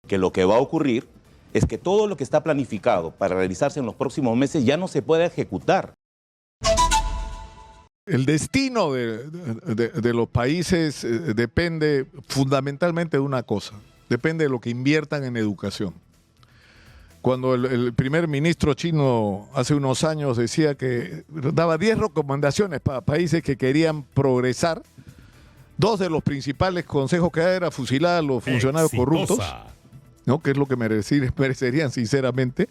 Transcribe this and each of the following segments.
que lo que va a ocurrir es que todo lo que está planificado para realizarse en los próximos meses ya no se puede ejecutar. El destino de los países depende fundamentalmente de una cosa, depende de lo que inviertan en educación. Cuando el primer ministro chino hace unos años decía que daba 10 recomendaciones para países que querían progresar, dos de los principales consejos que daba era fusilar a los funcionarios corruptos, ¿no? Que es lo que merecerían sinceramente.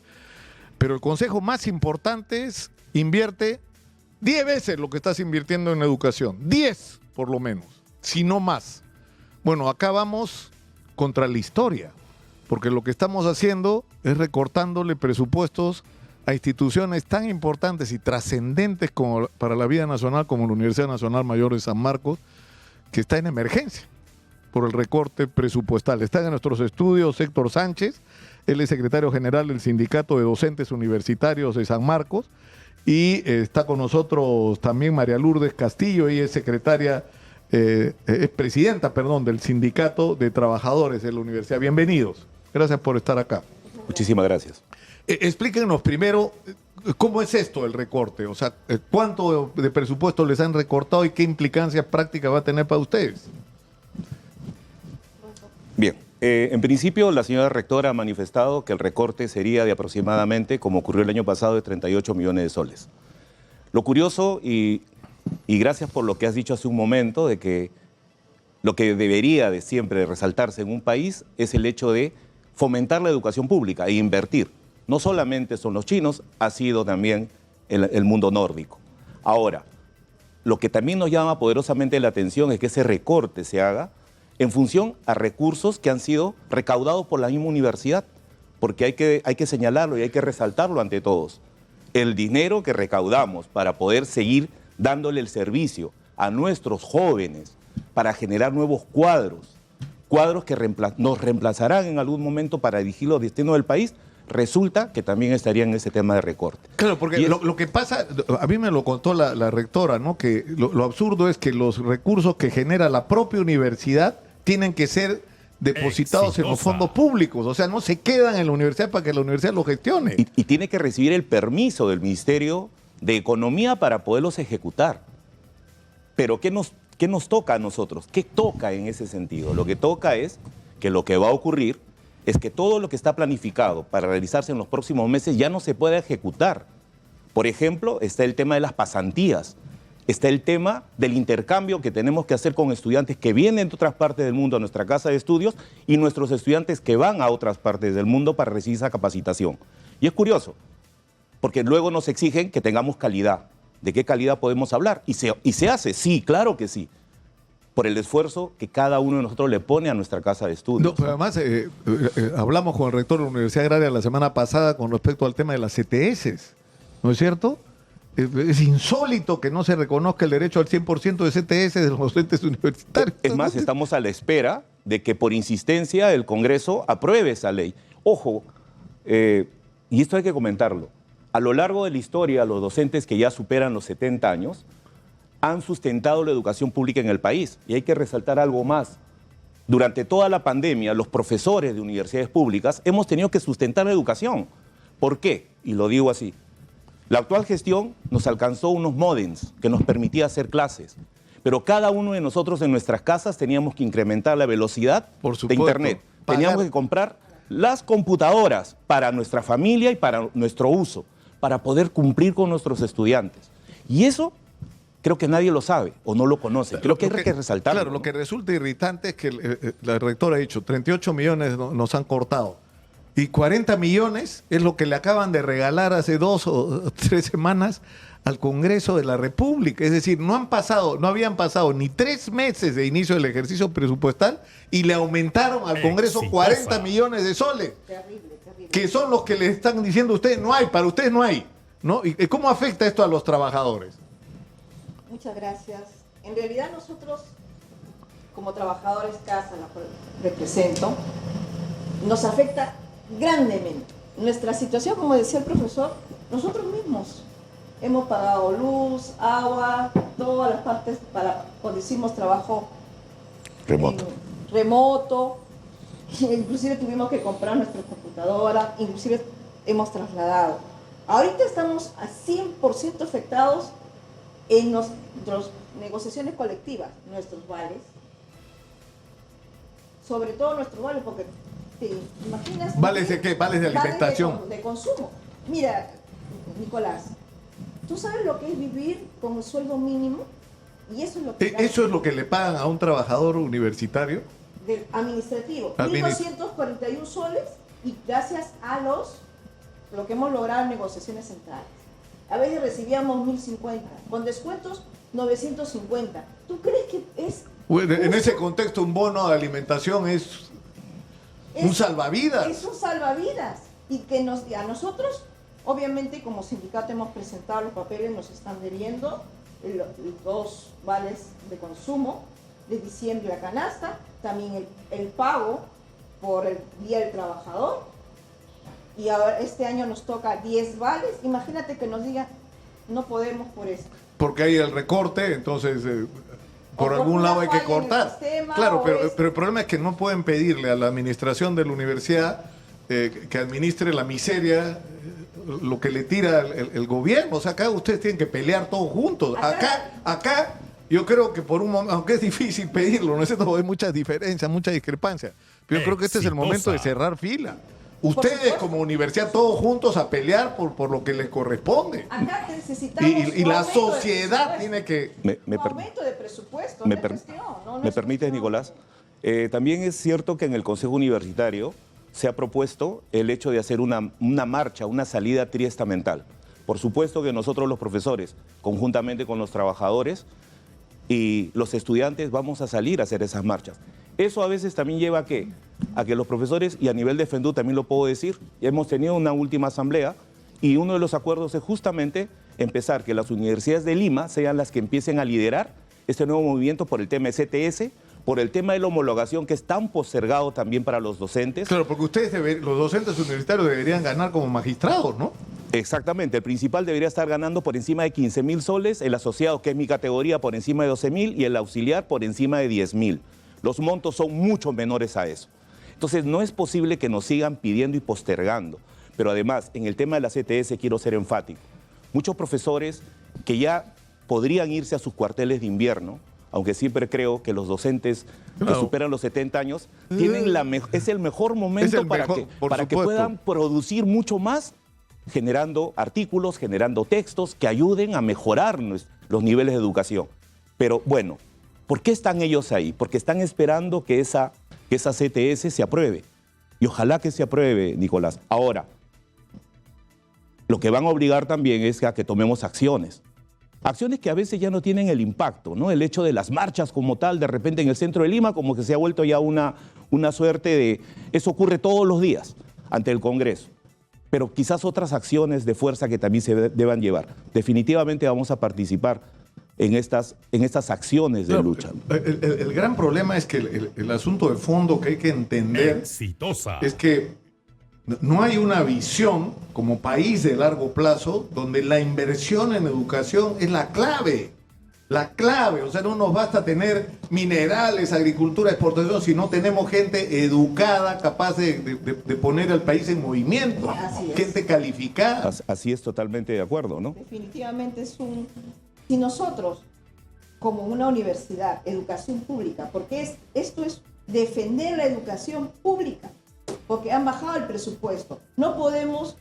Pero el consejo más importante es invierte 10 veces lo que estás invirtiendo en educación. 10 por lo menos, si no más. Bueno, acá vamos contra la historia, porque lo que estamos haciendo es recortándole presupuestos a instituciones tan importantes y trascendentes como para la vida nacional como la Universidad Nacional Mayor de San Marcos, que está en emergencia por el recorte presupuestal. Está en nuestros estudios Héctor Sánchez, él es secretario general del Sindicato de Docentes Universitarios de San Marcos, y está con nosotros también María Lourdes Castillo, ella es secretaria, es presidenta, perdón, del Sindicato de Trabajadores de la Universidad. Bienvenidos, gracias por estar acá. Muchísimas gracias. Explíquenos primero cómo es esto el recorte, o sea, cuánto de presupuesto les han recortado y qué implicancias prácticas va a tener para ustedes. Bien, en principio la señora rectora ha manifestado que el recorte sería de aproximadamente, como ocurrió el año pasado, de 38 millones de soles. Lo curioso, y gracias por lo que has dicho hace un momento, de que lo que debería de siempre resaltarse en un país es el hecho de fomentar la educación pública e invertir. No solamente son los chinos, ha sido también el mundo nórdico. Ahora, lo que también nos llama poderosamente la atención es que ese recorte se haga en función a recursos que han sido recaudados por la misma universidad, porque hay que señalarlo y hay que resaltarlo ante todos. El dinero que recaudamos para poder seguir dándole el servicio a nuestros jóvenes, para generar nuevos cuadros que nos reemplazarán en algún momento para dirigir los destinos del país, resulta que también estaría en ese tema de recorte. Claro, porque lo que pasa, a mí me lo contó la rectora, ¿no? Que lo absurdo es que los recursos que genera la propia universidad tienen que ser depositados en los fondos públicos, o sea, no se quedan en la universidad para que la universidad lo gestione. Y tiene que recibir el permiso del Ministerio de Economía para poderlos ejecutar. Pero ¿qué nos toca a nosotros? ¿Qué toca en ese sentido? Lo que toca es que lo que va a ocurrir es que todo lo que está planificado para realizarse en los próximos meses ya no se puede ejecutar. Por ejemplo, está el tema de las pasantías, está el tema del intercambio que tenemos que hacer con estudiantes que vienen de otras partes del mundo a nuestra casa de estudios y nuestros estudiantes que van a otras partes del mundo para recibir esa capacitación. Y es curioso, porque luego nos exigen que tengamos calidad. ¿De qué calidad podemos hablar? Y se hace, sí, claro que sí, por el esfuerzo que cada uno de nosotros le pone a nuestra casa de estudios. No, pero además, hablamos con el rector de la Universidad Agraria la semana pasada con respecto al tema de las CTS, ¿no es cierto? Es insólito que no se reconozca el derecho al 100% de CTS de los docentes universitarios. Es más, estamos a la espera de que por insistencia el Congreso apruebe esa ley. Ojo, y esto hay que comentarlo, a lo largo de la historia los docentes que ya superan los 70 años han sustentado la educación pública en el país. Y hay que resaltar algo más. Durante toda la pandemia, los profesores de universidades públicas hemos tenido que sustentar la educación. ¿Por qué? Y lo digo así. La actual gestión nos alcanzó unos módems que nos permitía hacer clases, pero cada uno de nosotros en nuestras casas teníamos que incrementar la velocidad de Internet. Teníamos que comprar las computadoras para nuestra familia y para nuestro uso, para poder cumplir con nuestros estudiantes. Y eso creo que nadie lo sabe o no lo conoce. Creo que hay que resaltarlo. Claro, ¿no? Lo que resulta irritante es que la rectora ha dicho 38 millones nos han cortado. Y 40 millones es lo que le acaban de regalar hace 2 o 3 semanas al Congreso de la República. Es decir, no habían pasado ni 3 meses de inicio del ejercicio presupuestal y le aumentaron al Congreso 40 millones de soles. Terrible. Que son los que le están diciendo a ustedes, no hay, para ustedes no hay, ¿no? ¿Y cómo afecta esto a los trabajadores? Muchas gracias. En realidad nosotros, como trabajadores casa, la cual represento, nos afecta grandemente. Nuestra situación, como decía el profesor, nosotros mismos hemos pagado luz, agua, todas las partes cuando hicimos trabajo remoto, inclusive tuvimos que comprar nuestra computadora, inclusive hemos trasladado. Ahorita estamos a 100% afectados en nuestras negociaciones colectivas, nuestros vales, sobre todo nuestros vales, porque te imaginas... ¿Vales de qué? ¿Vales de alimentación? Vales de consumo. Mira, Nicolás, ¿tú sabes lo que es vivir con el sueldo mínimo? Y eso es lo que... ¿Eso es lo que le pagan a un trabajador universitario? Del administrativo, 1.241 soles, y gracias a lo que hemos logrado en negociaciones centrales. A veces recibíamos 1.050, con descuentos 950. ¿Tú crees que es Bueno, en ese contexto un bono de alimentación es un salvavidas? Es un salvavidas. Y que a nosotros, obviamente, como sindicato hemos presentado los papeles, nos están debiendo los 2 vales de consumo de diciembre, la canasta, también el pago por el Día del Trabajador, y ahora este año nos toca 10 vales. Imagínate que nos digan, no podemos por eso. Porque hay el recorte, entonces por algún lado hay que cortar. Claro, pero el problema es que no pueden pedirle a la administración de la universidad que administre la miseria, lo que le tira el gobierno. O sea, acá ustedes tienen que pelear todos juntos. Acá yo creo que por un momento, aunque es difícil pedirlo, no es cierto, hay muchas diferencias, muchas discrepancias, pero yo creo que este es el momento de cerrar fila. Ustedes como universidad todos juntos a pelear por lo que les corresponde. Acá necesitamos y la sociedad tiene que... un aumento de presupuesto, ¿Me permites, Nicolás? También es cierto que en el Consejo Universitario se ha propuesto el hecho de hacer una marcha, una salida triestamental. Por supuesto que nosotros los profesores, conjuntamente con los trabajadores y los estudiantes, vamos a salir a hacer esas marchas. Eso a veces también lleva a que los profesores, y a nivel de FENDU también lo puedo decir, hemos tenido una última asamblea y uno de los acuerdos es justamente empezar que las universidades de Lima sean las que empiecen a liderar este nuevo movimiento por el tema de CTS, por el tema de la homologación que es tan postergado también para los docentes. Claro, porque ustedes, los docentes universitarios, deberían ganar como magistrados, ¿no? Exactamente, el principal debería estar ganando por encima de 15.000 soles, el asociado, que es mi categoría, por encima de 12.000 y el auxiliar por encima de 10.000. Los montos son mucho menores a eso. Entonces no es posible que nos sigan pidiendo y postergando. Pero además, en el tema de la CTS quiero ser enfático. Muchos profesores que ya podrían irse a sus cuarteles de invierno, aunque siempre creo que los docentes que superan los 70 años tienen es el mejor momento para que puedan producir mucho más, generando artículos, generando textos que ayuden a mejorar los niveles de educación. Pero bueno, ¿por qué están ellos ahí? Porque están esperando que esa CTS se apruebe. Y ojalá que se apruebe, Nicolás. Ahora, lo que van a obligar también es a que tomemos acciones. Acciones que a veces ya no tienen el impacto, ¿no? El hecho de las marchas como tal, de repente en el centro de Lima, como que se ha vuelto ya una suerte de... Eso ocurre todos los días ante el Congreso. Pero quizás otras acciones de fuerza que también se deban llevar. Definitivamente vamos a participar en estas acciones de lucha. El gran problema es que el asunto de fondo que hay que entender es que no hay una visión como país de largo plazo donde la inversión en educación es la clave. La clave, o sea, no nos basta tener minerales, agricultura, exportación, si no tenemos gente educada, capaz de poner al país en movimiento, gente calificada. Así es, totalmente de acuerdo, ¿no? Definitivamente si nosotros, como una universidad, educación pública, porque esto es defender la educación pública, porque han bajado el presupuesto. No podemos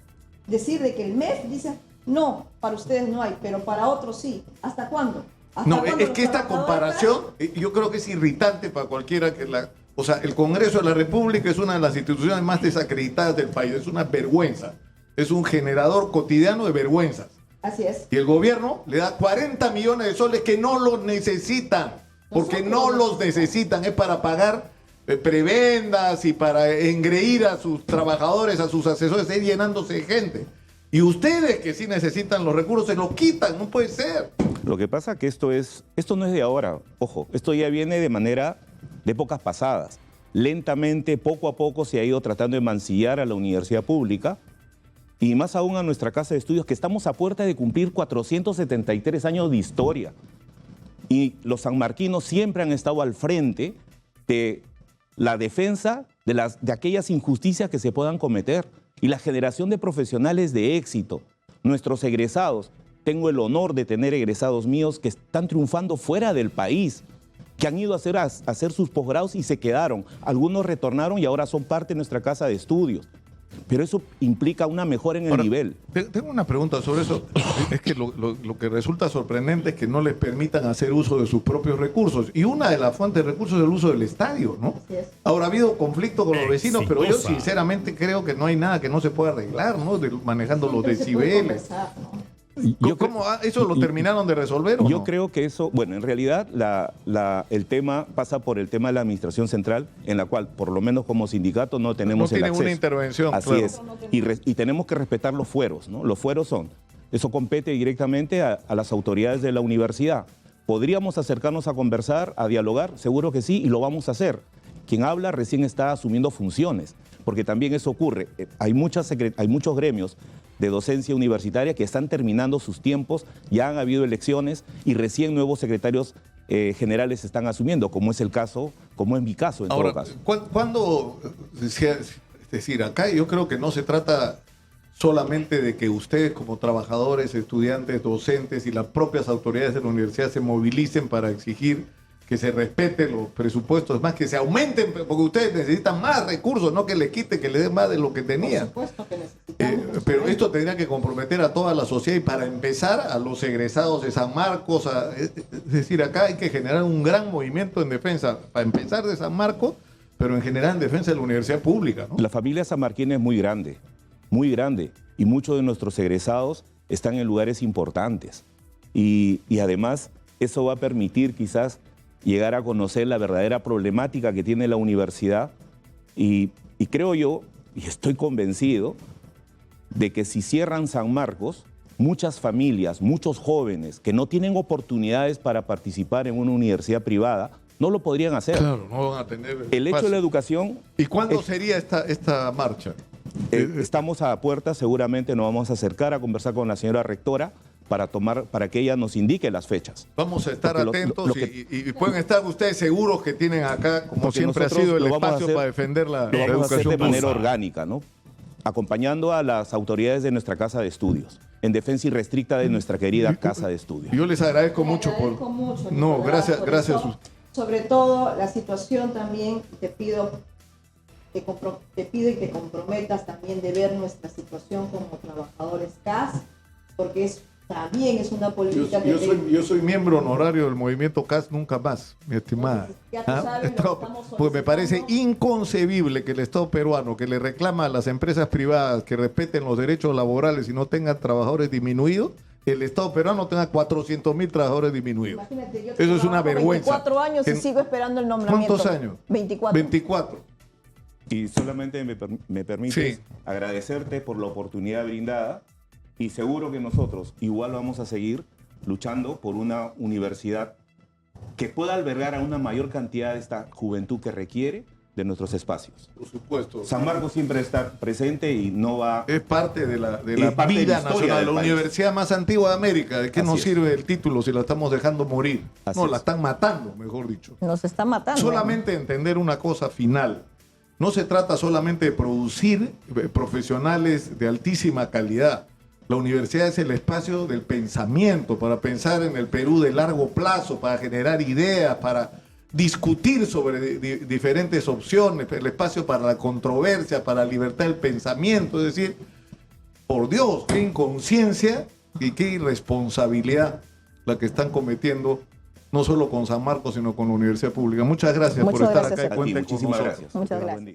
decir de que el MEF dice, no, para ustedes no hay, pero para otros sí. ¿Hasta cuándo? No, es que esta comparación, yo creo que es irritante para cualquiera que o sea, el Congreso de la República es una de las instituciones más desacreditadas del país, es una vergüenza, es un generador cotidiano de vergüenzas. Así es. Y el gobierno le da 40 millones de soles que no los necesitan, porque no los necesitan, es para pagar prebendas y para engreír a sus trabajadores, a sus asesores, ir llenándose de gente. Y ustedes que sí necesitan los recursos se los quitan, no puede ser. Lo que pasa es que esto no es de ahora, ojo, esto ya viene de épocas pasadas. Lentamente, poco a poco se ha ido tratando de mancillar a la universidad pública y más aún a nuestra casa de estudios, que estamos a puerta de cumplir 473 años de historia. Y los sanmarquinos siempre han estado al frente de la defensa de de aquellas injusticias que se puedan cometer y la generación de profesionales de éxito. Nuestros egresados, tengo el honor de tener egresados míos que están triunfando fuera del país, que han ido a hacer sus posgrados y se quedaron. Algunos retornaron y ahora son parte de nuestra casa de estudios. Pero eso implica una mejora en el nivel. Tengo una pregunta sobre eso. Es que lo que resulta sorprendente es que no les permitan hacer uso de sus propios recursos. Y una de las fuentes de recursos es el uso del estadio, ¿no? Así es. Ahora ha habido conflicto con los vecinos, pero yo sinceramente creo que no hay nada que no se pueda arreglar, ¿no? Manejando los Siempre se puede decibeles. conversar, ¿no? ¿Eso lo terminaron de resolver o Yo no? creo que eso, bueno, en realidad el tema pasa por el tema de la administración central, en la cual, por lo menos como sindicato, no tenemos No el tienen acceso. una intervención, Así claro. es. Y tenemos que respetar los fueros, ¿no? Los fueros eso compete directamente a las autoridades de la universidad. ¿Podríamos acercarnos a conversar, a dialogar? Seguro que sí, y lo vamos a hacer. Quien habla recién está asumiendo funciones, porque también eso ocurre. Hay muchos gremios de docencia universitaria que están terminando sus tiempos, ya han habido elecciones y recién nuevos secretarios generales están asumiendo, como es el caso, como es mi caso en todo caso. ¿Cuándo? Es decir, acá yo creo que no se trata solamente de que ustedes como trabajadores, estudiantes, docentes y las propias autoridades de la universidad se movilicen para exigir que se respeten los presupuestos, es más, que se aumenten, porque ustedes necesitan más recursos, no que les quite, que les den más de lo que tenían. Por supuesto que necesitamos. Pero esto tendría que comprometer a toda la sociedad y para empezar a los egresados de San Marcos, es decir, acá hay que generar un gran movimiento en defensa, para empezar de San Marcos, pero en general en defensa de la universidad pública, ¿no? La familia sanmarquina es muy grande, y muchos de nuestros egresados están en lugares importantes. Y además eso va a permitir quizás llegar a conocer la verdadera problemática que tiene la universidad y creo yo, y estoy convencido, de que si cierran San Marcos, muchas familias, muchos jóvenes que no tienen oportunidades para participar en una universidad privada, no lo podrían hacer. Claro, no van a tener El hecho de la espacio. educación... ¿Y cuándo sería esta marcha? Estamos a puerta, seguramente nos vamos a acercar a conversar con la señora rectora para que ella nos indique las fechas. Vamos a estar Porque atentos y pueden estar ustedes seguros que tienen acá, como Porque siempre ha nosotros sido el lo vamos a espacio hacer- para defender la Lo vamos a hacer educación de manera pública. orgánica, ¿no? Acompañando a las autoridades de nuestra casa de estudios, en defensa irrestricta de nuestra querida casa de estudios. Yo les agradezco Le mucho agradezco mucho, No, Nicolás, por gracias. eso. Sobre todo la situación también, te pido y te comprometas también de ver nuestra situación como trabajadores CAS, porque también es una política que... Yo soy miembro honorario del movimiento CAS Nunca Más, mi estimada. Ya tú sabes lo que estamos Pues me parece solicitando. inconcebible que el Estado peruano, que le reclama a las empresas privadas que respeten los derechos laborales y no tengan trabajadores disminuidos, el Estado peruano tenga 400,000 trabajadores disminuidos. Imagínate, yo Eso es una trabajo vergüenza. 24 años y sigo esperando el nombramiento. ¿Cuántos años? 24. 24. Y solamente me permites Sí. agradecerte por la oportunidad brindada y seguro que nosotros igual vamos a seguir luchando por una universidad que pueda albergar a una mayor cantidad de esta juventud que requiere de nuestros espacios. Por supuesto. San Marcos siempre está presente y no va... Es parte de la Es parte de la vida historia nacional, del la país. universidad más antigua de América. ¿De qué Así nos es. sirve el título si la estamos dejando morir? Así No, es. la están matando, mejor dicho. Nos está matando. Solamente entender una cosa final. No se trata solamente de producir profesionales de altísima calidad. La universidad es el espacio del pensamiento, para pensar en el Perú de largo plazo, para generar ideas, para discutir sobre diferentes opciones, el espacio para la controversia, para la libertad del pensamiento. Es decir, por Dios, qué inconsciencia y qué irresponsabilidad la que están cometiendo, no solo con San Marcos, sino con la universidad pública. Muchas gracias por Muchas estar gracias acá y a ti. cuenten con Muchísimas nosotros. gracias. Muchas Tenga gracias. buen día.